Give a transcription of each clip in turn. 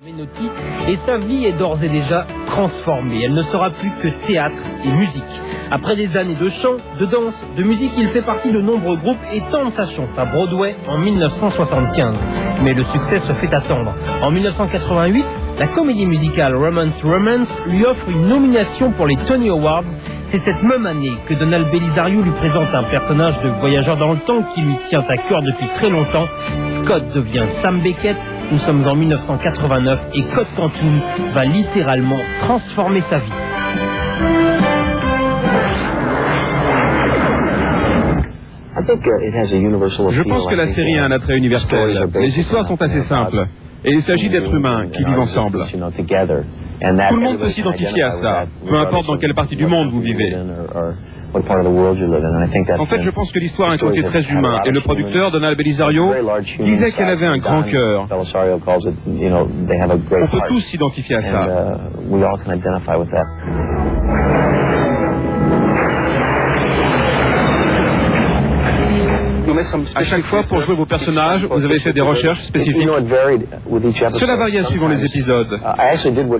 Menotti, et sa vie est d'ores et déjà transformée. Elle ne sera plus que théâtre et musique. Après des années de chant, de danse, de musique, il fait partie de nombreux groupes et tente sa chance à Broadway en 1975. Mais le succès se fait attendre. En 1988, la comédie musicale Romance lui offre une nomination pour les Tony Awards. C'est cette même année que Donald Belisario lui présente un personnage de voyageur dans le temps qui lui tient à cœur depuis très longtemps. Scott devient Sam Beckett. Nous sommes en 1989 et Code Quantum va littéralement transformer sa vie. Je pense que la série a un attrait universel. Les histoires sont assez simples. Et il s'agit d'êtres humains qui vivent ensemble. Tout le monde peut s'identifier à ça, peu importe dans quelle partie du monde vous vivez. En fait, je pense que l'histoire a un côté très humain, et le producteur, Donald Belisario, disait qu'elle avait un grand cœur. On peut tous s'identifier à ça. À chaque fois, pour jouer vos personnages, vous avez fait des recherches spécifiques. Cela variait suivant les épisodes.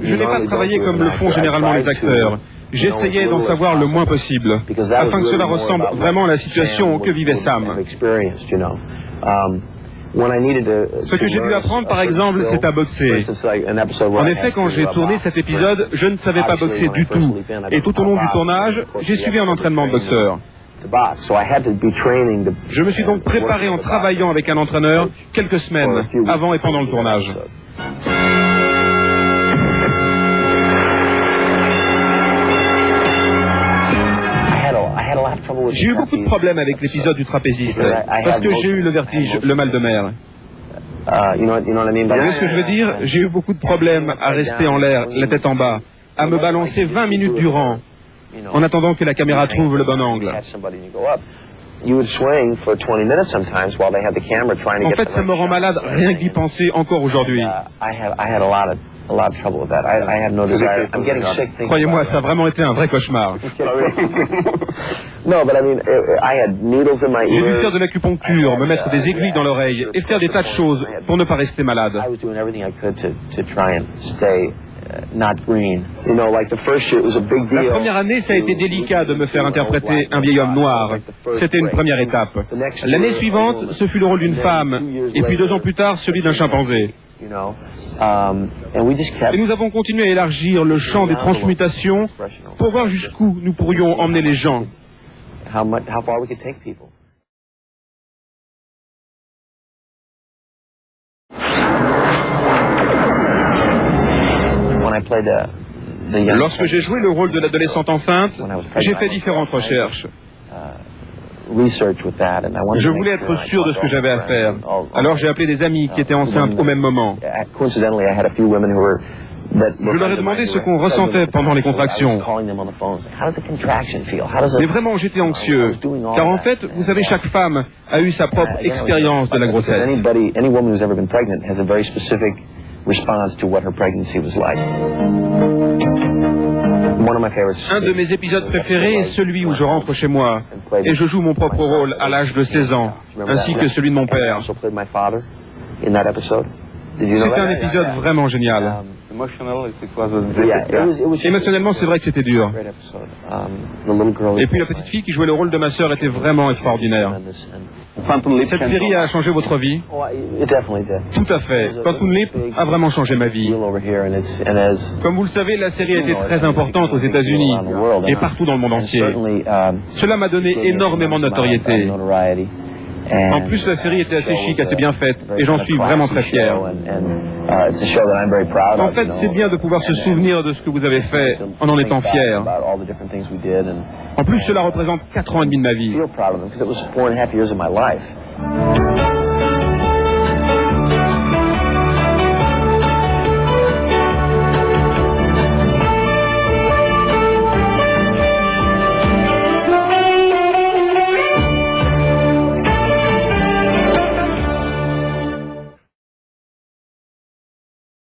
Je n'ai pas travaillé comme le font généralement les acteurs. J'essayais d'en savoir le moins possible, afin que cela ressemble vraiment à la situation que vivait Sam. Ce que j'ai dû apprendre, par exemple, c'est à boxer. En effet, quand j'ai tourné cet épisode, je ne savais pas boxer du tout. Et tout au long du tournage, j'ai suivi un entraînement de boxeur. Je me suis donc préparé en travaillant avec un entraîneur quelques semaines avant et pendant le tournage. J'ai eu beaucoup de problèmes avec l'épisode du trapéziste, parce que j'ai eu le vertige, le mal de mer. Vous voyez ce que je veux dire? J'ai eu beaucoup de problèmes à rester en l'air, la tête en bas, à me balancer 20 minutes durant, en attendant que la caméra trouve le bon angle. En fait, ça me rend malade rien que d'y penser encore aujourd'hui. Croyez-moi, ça a vraiment été un vrai cauchemar. J'ai dû faire de l'acupuncture, me mettre des aiguilles dans l'oreille et faire des tas de choses pour ne pas rester malade. La première année, ça a été délicat de me faire interpréter un vieil homme noir. C'était une première étape. L'année suivante, ce fut le rôle d'une femme, et puis 2 ans plus tard, celui d'un chimpanzé. Et nous avons continué à élargir le champ des transmutations pour voir jusqu'où nous pourrions emmener les gens. Lorsque j'ai joué le rôle de l'adolescente enceinte, j'ai fait différentes recherches. Je voulais être sûr de ce que j'avais à faire. Alors j'ai appelé des amis qui étaient enceintes au même moment. Je leur ai demandé ce qu'on ressentait pendant les contractions. Mais vraiment, j'étais anxieux. Car en fait, vous savez, chaque femme a eu sa propre expérience de la grossesse. Un de mes épisodes préférés est celui où je rentre chez moi et je joue mon propre rôle à l'âge de 16 ans, ainsi que celui de mon père. C'était un épisode vraiment génial. Émotionnellement, c'est vrai que c'était dur. Et puis la petite fille qui jouait le rôle de ma sœur était vraiment extraordinaire. Cette série a changé votre vie? Tout à fait. Quantum Leap a vraiment changé ma vie. Comme vous le savez, la série a été très importante aux États-Unis et partout dans le monde entier. Cela m'a donné énormément de notoriété. En plus, la série était assez chic, assez bien faite, et j'en suis vraiment très fier. En fait, c'est bien de pouvoir se souvenir de ce que vous avez fait en étant fier. En plus, cela représente 4 ans et demi de ma vie.